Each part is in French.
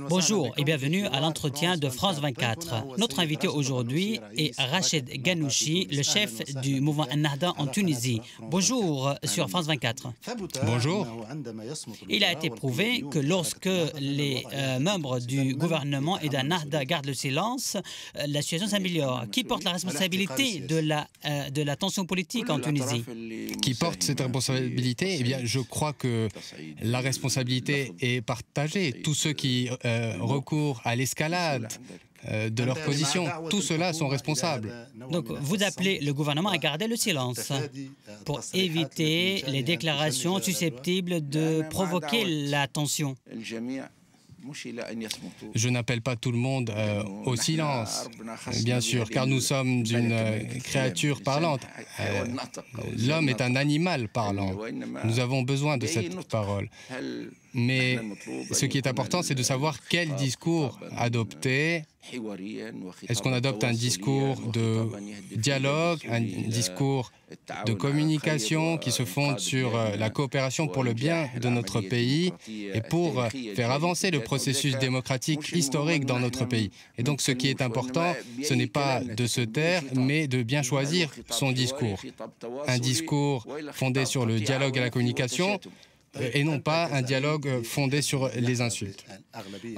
Bonjour et bienvenue à l'entretien de France 24. Notre invité aujourd'hui est Rachid Ghannouchi, le chef du mouvement Ennahda en Tunisie. Bonjour sur France 24. Bonjour. Il a été prouvé que lorsque les membres du gouvernement et d'Ennahda gardent le silence, la situation s'améliore. Qui porte la responsabilité de la tension politique en Tunisie? Qui porte cette responsabilité? Eh bien, je crois que la responsabilité est partagée. Tous ceux qui recourent à l'escalade de leur position, tous ceux-là sont responsables. Donc, vous appelez le gouvernement à garder le silence pour éviter les déclarations susceptibles de provoquer la tension. Je n'appelle pas tout le monde au silence, bien sûr, car nous sommes une créature parlante. L'homme est un animal parlant. Nous avons besoin de cette parole. Mais ce qui est important, c'est de savoir quel discours adopter. Est-ce qu'on adopte un discours de dialogue, un discours de communication qui se fonde sur la coopération pour le bien de notre pays et pour faire avancer le processus démocratique historique dans notre pays? Et donc ce qui est important, ce n'est pas de se taire, mais de bien choisir son discours. Un discours fondé sur le dialogue et la communication, et non pas un dialogue fondé sur les insultes.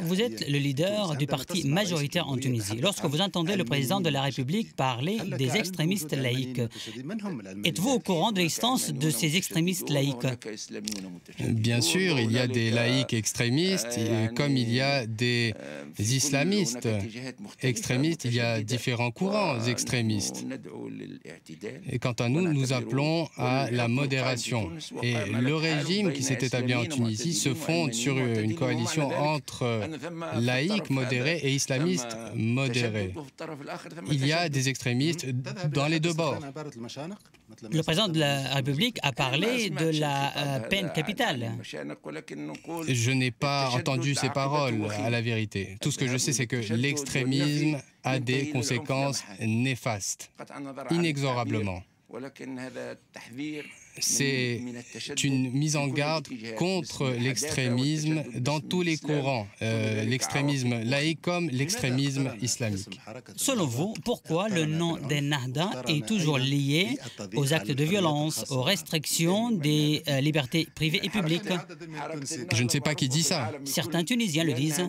Vous êtes le leader du parti majoritaire en Tunisie. Lorsque vous entendez le président de la République parler des extrémistes laïcs, êtes-vous au courant de l'existence de ces extrémistes laïcs? Bien sûr, il y a des laïcs extrémistes, comme il y a des islamistes extrémistes, il y a différents courants extrémistes. Et quant à nous, nous appelons à la modération. Et le régime qui s'est établi en Tunisie se fonde sur une coalition entre laïcs modérés et islamistes modérés. Il y a des extrémistes dans les deux bords. Le président de la République a parlé de la peine capitale. Je n'ai pas entendu ces paroles, à la vérité. Tout ce que je sais, c'est que l'extrémisme a des conséquences néfastes, inexorablement. C'est une mise en garde contre l'extrémisme dans tous les courants, l'extrémisme laïque comme l'extrémisme islamique. Selon vous, pourquoi le nom d'Ennahda est toujours lié aux actes de violence, aux restrictions des libertés privées et publiques? Je ne sais pas qui dit ça. Certains Tunisiens le disent.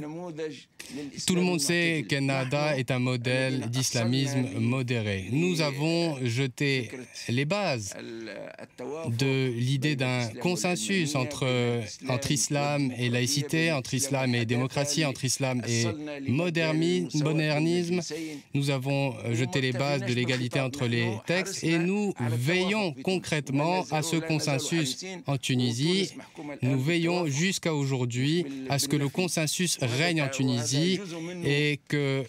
Tout le monde sait qu'Ennahda est un modèle d'islamisme modéré. Nous avons jeté les bases de l'idée d'un consensus entre islam et laïcité, entre islam et démocratie, entre islam et modernisme. Nous avons jeté les bases de l'égalité entre les textes et nous veillons concrètement à ce consensus en Tunisie. Nous veillons jusqu'à aujourd'hui à ce que le consensus règne en Tunisie et que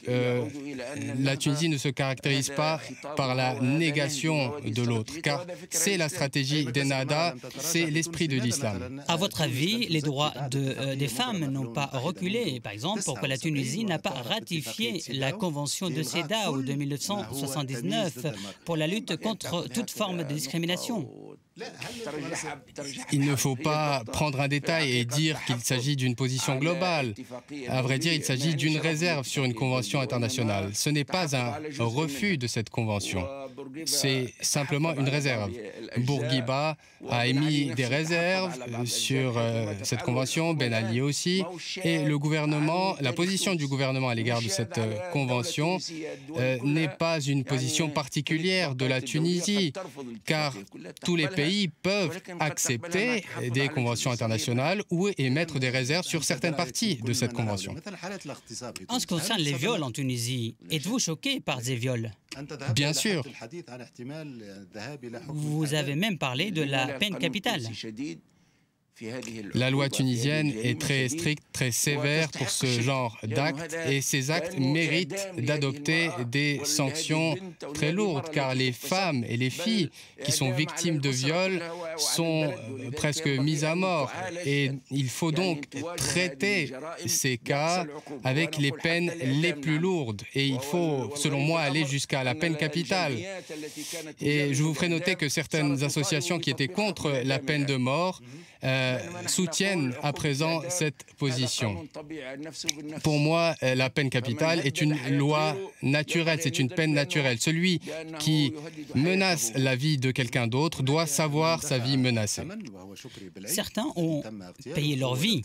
la Tunisie ne se caractérise pas par la négation de l'autre, car c'est la stratégie d'Ennahda, c'est l'esprit de l'islam. À votre avis, les droits des femmes n'ont pas reculé, par exemple, pourquoi la Tunisie n'a pas ratifié la Convention de CEDAW de 1979 pour la lutte contre toute forme de discrimination? Il ne faut pas prendre un détail et dire qu'il s'agit d'une position globale. À vrai dire, il s'agit d'une réserve sur une convention internationale. Ce n'est pas un refus de cette convention. C'est simplement une réserve. Bourguiba a émis des réserves sur cette convention, Ben Ali aussi, et le gouvernement, la position du gouvernement à l'égard de cette convention n'est pas une position particulière de la Tunisie, car tous les pays peuvent accepter des conventions internationales ou émettre des réserves sur certaines parties de cette convention. En ce qui concerne les viols en Tunisie, êtes-vous choqué par ces viols? Bien sûr. Vous avez même parlé de la peine capitale. La loi tunisienne est très stricte, très sévère pour ce genre d'actes et ces actes méritent d'adopter des sanctions très lourdes car les femmes et les filles qui sont victimes de viols sont presque mises à mort et il faut donc traiter ces cas avec les peines les plus lourdes et il faut, selon moi, aller jusqu'à la peine capitale. Et je vous ferai noter que certaines associations qui étaient contre la peine de mort soutiennent à présent cette position. Pour moi, la peine capitale est une loi naturelle, c'est une peine naturelle. Celui qui menace la vie de quelqu'un d'autre doit savoir sa vie menacée. Certains ont payé leur vie.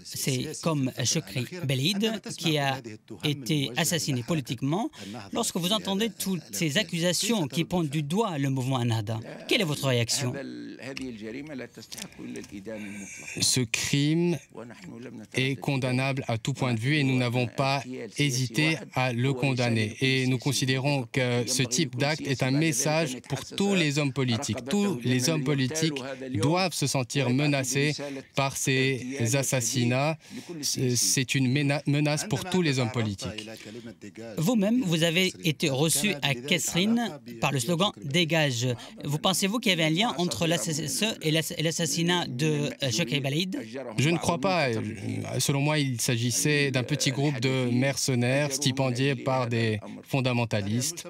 C'est comme Chokri Belid qui a été assassiné politiquement. Lorsque vous entendez toutes ces accusations qui pointent du doigt le mouvement Ennahda, quelle est votre réaction? Ce crime est condamnable à tout point de vue et nous n'avons pas hésité à le condamner. Et nous considérons que ce type d'acte est un message pour tous les hommes politiques. Tous les hommes politiques doivent se sentir menacés par ces assassinats. C'est une menace pour tous les hommes politiques. Vous-même, vous avez été reçu à Kesrin par le slogan « Dégage ». Vous pensez-vous qu'il y avait un lien entre l'ACSE et l'assassinat de Chokri Belid? Je ne crois pas. Selon moi, il s'agissait d'un petit groupe de mercenaires stipendiés par des fondamentalistes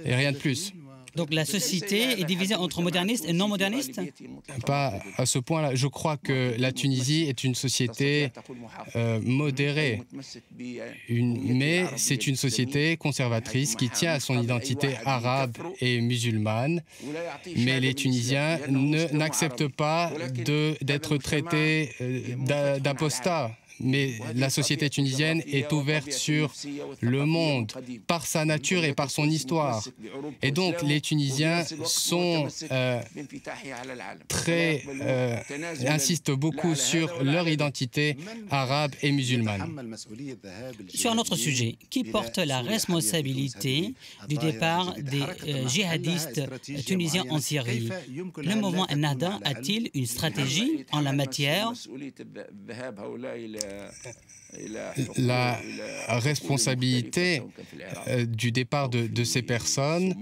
et rien de plus. Donc la société est divisée entre modernistes et non-modernistes? Pas à ce point-là. Je crois que la Tunisie est une société modérée, mais c'est une société conservatrice qui tient à son identité arabe et musulmane. Mais les Tunisiens n'acceptent pas d'être traités d'apostats. Mais la société tunisienne est ouverte sur le monde par sa nature et par son histoire. Et donc les Tunisiens sont insistent beaucoup sur leur identité arabe et musulmane. Sur un autre sujet, qui porte la responsabilité du départ des djihadistes tunisiens en Syrie? Le mouvement Ennahda a-t-il une stratégie en la matière? La responsabilité du départ de ces personnes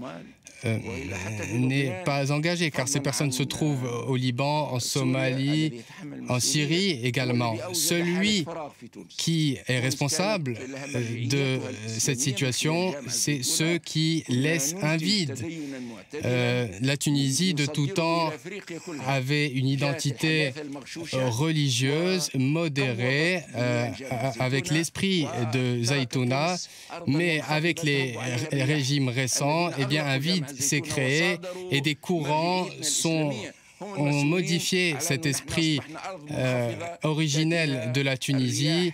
n'est pas engagée, car ces personnes se trouvent au Liban, en Somalie, en Syrie également. Celui qui est responsable de cette situation, c'est ceux qui laissent un vide. La Tunisie, de tout temps, avait une identité religieuse, modérée, avec l'esprit de Zaytouna, mais avec les régimes récents, eh bien, un vide s'est créé et des courants ont modifié cet esprit originel de la Tunisie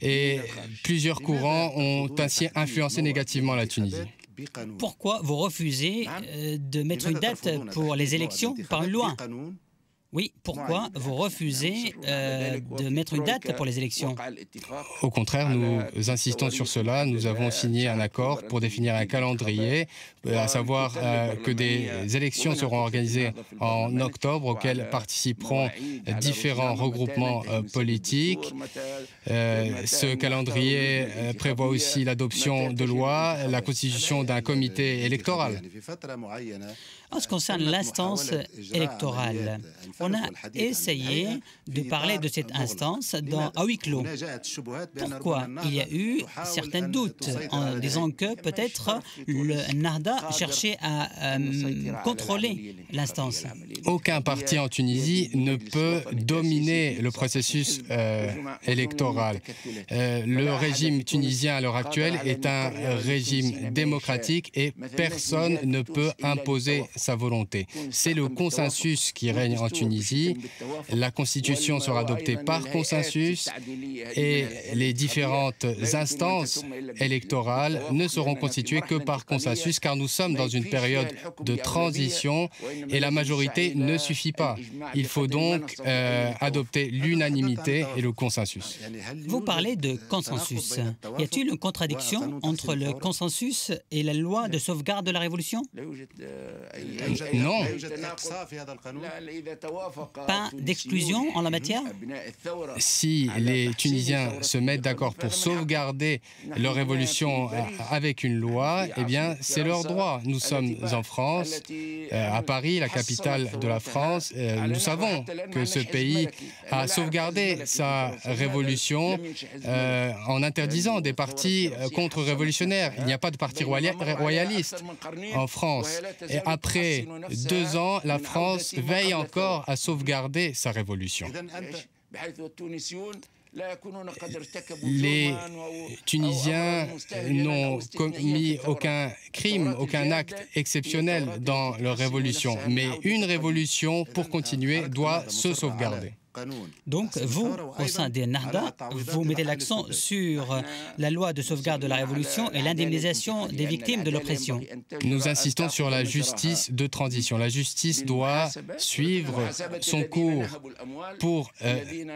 et plusieurs courants ont ainsi influencé négativement la Tunisie. Pourquoi vous refusez de mettre une date pour les élections par une loi? Oui, pourquoi vous refusez de mettre une date pour les élections? Au contraire, nous insistons sur cela. Nous avons signé un accord pour définir un calendrier, à savoir que des élections seront organisées en octobre auxquelles participeront différents regroupements politiques. Ce calendrier prévoit aussi l'adoption de lois, la constitution d'un comité électoral. En ce qui concerne l'instance électorale, on a essayé de parler de cette instance à huis clos. Pourquoi il y a eu certains doutes en disant que peut-être le Ennahda cherchait à contrôler l'instance? Aucun parti en Tunisie ne peut dominer le processus électoral. Le régime tunisien à l'heure actuelle est un régime démocratique et personne ne peut imposer sa volonté. C'est le consensus qui règne en Tunisie. La constitution sera adoptée par consensus et les différentes instances électorales ne seront constituées que par consensus car nous sommes dans une période de transition et la majorité ne suffit pas. Il faut donc adopter l'unanimité et le consensus. Vous parlez de consensus. Y a-t-il une contradiction entre le consensus et la loi de sauvegarde de la Révolution? Non. pas d'exclusion en la matière? Si les Tunisiens se mettent d'accord pour sauvegarder leur révolution avec une loi, eh bien, c'est leur droit. Nous sommes en France, à Paris, la capitale de la France. Nous savons que ce pays a sauvegardé sa révolution en interdisant des partis contre-révolutionnaires. Il n'y a pas de parti royaliste en France. Et après 2 ans, la France veille encore à sauvegarder sa révolution. Les Tunisiens n'ont commis aucun crime, aucun acte exceptionnel dans leur révolution. Mais une révolution, pour continuer, doit se sauvegarder. Donc, vous, au sein des Nahda, vous mettez l'accent sur la loi de sauvegarde de la Révolution et l'indemnisation des victimes de l'oppression. Nous insistons sur la justice de transition. La justice doit suivre son cours pour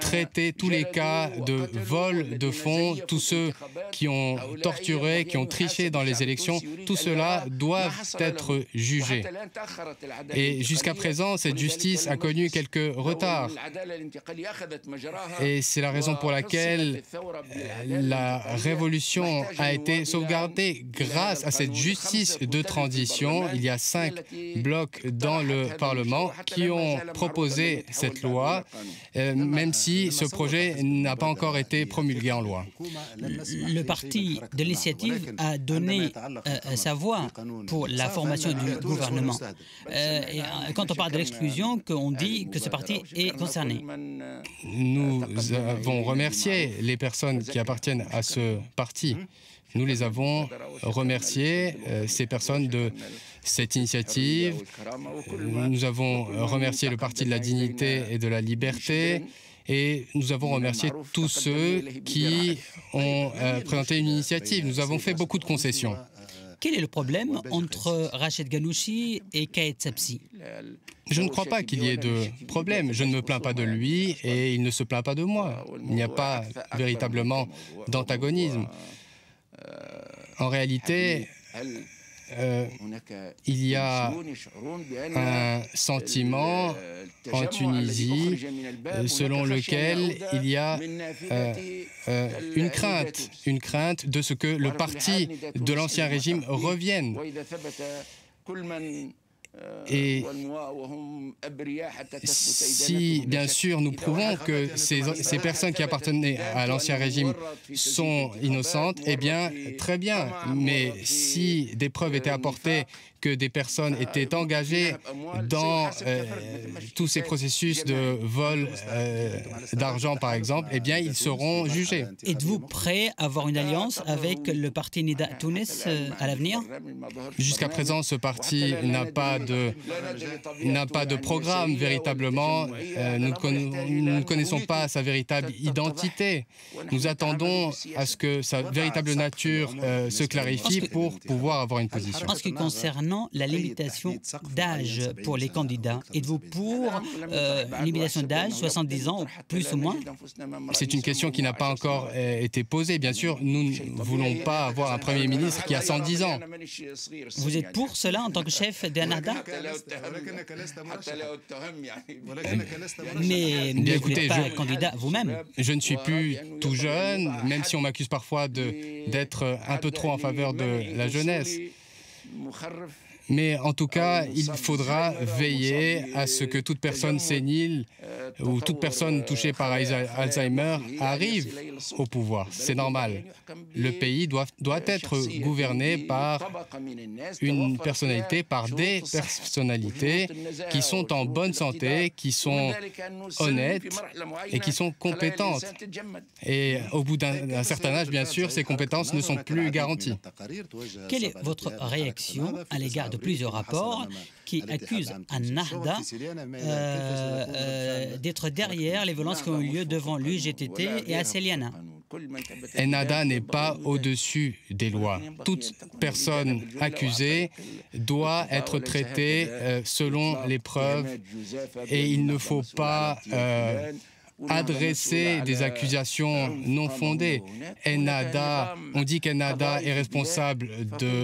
traiter tous les cas de vol de fonds, tous ceux qui ont torturé, qui ont triché dans les élections. Tout cela doit être jugé. Et jusqu'à présent, cette justice a connu quelques retards. Et c'est la raison pour laquelle la révolution a été sauvegardée grâce à cette justice de transition. Il y a 5 blocs dans le Parlement qui ont proposé cette loi, même si ce projet n'a pas encore été promulgué en loi. Le parti de l'initiative a donné sa voix pour la formation du gouvernement. Et quand on parle de l'exclusion, on dit que ce parti est concerné. Nous avons remercié les personnes qui appartiennent à ce parti. Nous les avons remerciés, ces personnes de cette initiative. Nous avons remercié le Parti de la dignité et de la liberté. Et nous avons remercié tous ceux qui ont présenté une initiative. Nous avons fait beaucoup de concessions. Quel est le problème entre Rachid Ghannouchi et Kaïd Sabsi? Je ne crois pas qu'il y ait de problème. Je ne me plains pas de lui et il ne se plaint pas de moi. Il n'y a pas véritablement d'antagonisme. En réalité, il y a un sentiment en Tunisie selon lequel il y a une crainte de ce que le parti de l'ancien régime revienne. Et si, bien sûr, nous prouvons que ces personnes qui appartenaient à l'ancien régime sont innocentes, eh bien, très bien. Mais si des preuves étaient apportées que des personnes étaient engagées dans tous ces processus de vol d'argent, par exemple, eh bien, ils seront jugés. Êtes-vous prêt à avoir une alliance avec le parti Nida Tunis à l'avenir? Jusqu'à présent, ce parti n'a pas de programme véritablement. Nous ne connaissons pas sa véritable identité. Nous attendons à ce que sa véritable nature se clarifie pour pouvoir avoir une position. En ce qui concerne la limitation d'âge pour les candidats, êtes-vous pour une limitation d'âge, 70 ans, plus ou moins? C'est une question qui n'a pas encore été posée. Bien sûr, nous ne voulons pas avoir un Premier ministre qui a 110 ans. Vous êtes pour cela en tant que chef des Nahda? Mais ne vous n'êtes pas candidat vous-même. Je ne suis plus tout jeune, même si on m'accuse parfois d'être un peu trop en faveur de la jeunesse. Mais en tout cas, il faudra veiller à ce que toute personne sénile ou toute personne touchée par Alzheimer arrive au pouvoir. C'est normal. Le pays doit être gouverné par une personnalité, par des personnalités qui sont en bonne santé, qui sont honnêtes et qui sont compétentes. Et au bout d'un certain âge, bien sûr, ces compétences ne sont plus garanties. Quelle est votre réaction à l'égard de plusieurs rapports qui accusent Ennahda d'être derrière les violences qui ont eu lieu devant l'UGTT et à Celiana? Ennahda n'est pas au-dessus des lois. Toute personne accusée doit être traitée selon les preuves et il ne faut pas adresser des accusations non fondées. Ennahda, on dit qu'Ennahda est responsable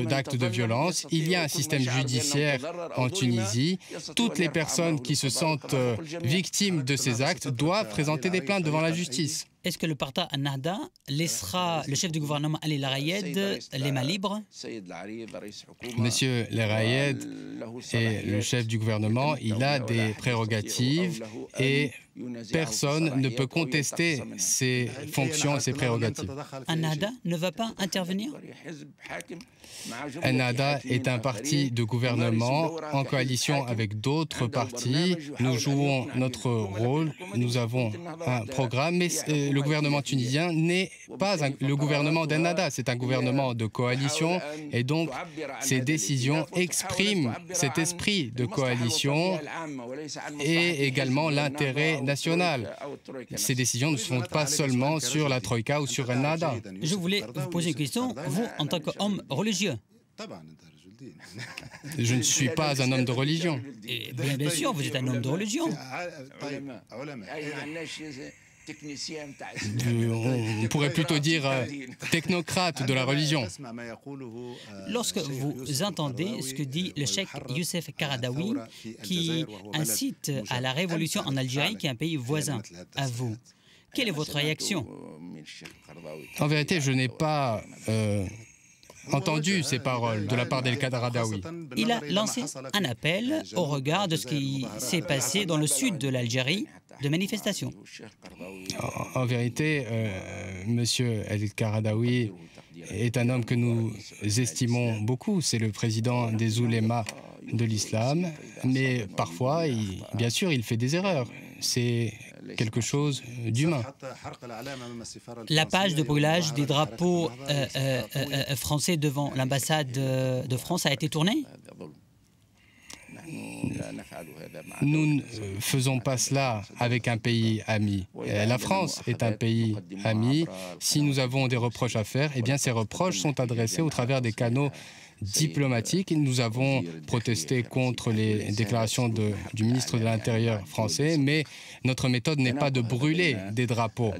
d'actes de violence. Il y a un système judiciaire en Tunisie. Toutes les personnes qui se sentent victimes de ces actes doivent présenter des plaintes devant la justice. Est-ce que le parti Ennahda laissera le chef du gouvernement Ali Larayed les mains libres? Monsieur Larayed est le chef du gouvernement, il a des prérogatives et personne ne peut contester ses fonctions et ses prérogatives. Ennahda ne va pas intervenir? Ennahda est un parti de gouvernement en coalition avec d'autres partis. Nous jouons notre rôle, nous avons un programme, mais le gouvernement tunisien n'est pas le gouvernement d'Ennahda, c'est un gouvernement de coalition et donc ces décisions expriment cet esprit de coalition et également l'intérêt national. Ces décisions ne se font pas seulement sur la Troïka ou sur Ennahda. Je voulais vous poser une question, vous en tant qu'homme religieux. Je ne suis pas un homme de religion. Et bien sûr, vous êtes un homme de religion. On pourrait plutôt dire technocrate de la religion. Lorsque vous entendez ce que dit le cheikh Youssef Qaradawi, qui incite à la révolution en Algérie, qui est un pays voisin à vous, quelle est votre réaction? En vérité, je n'ai pas entendu ces paroles de la part d'El Qaradawi. Il a lancé un appel au regard de ce qui s'est passé dans le sud de l'Algérie, de manifestations. En vérité, Monsieur El Qaradawi est un homme que nous estimons beaucoup. C'est le président des oulémas de l'islam, mais parfois, bien sûr, il fait des erreurs. C'est quelque chose d'humain. La page de brûlage des drapeaux français devant l'ambassade de France a été tournée? Nous ne faisons pas cela avec un pays ami. La France est un pays ami. Si nous avons des reproches à faire, eh bien ces reproches sont adressés au travers des canaux diplomatiques. Nous avons protesté contre les déclarations du ministre de l'Intérieur français, mais notre méthode n'est pas de brûler des drapeaux,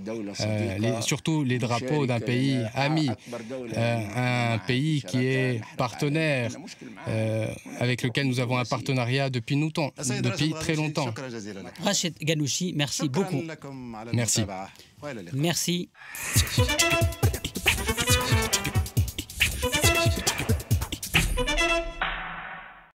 surtout les drapeaux d'un pays ami, un pays qui est partenaire, avec lequel nous avons un partenariat depuis très longtemps. Rachid Ghannouchi, merci beaucoup. Merci. Merci.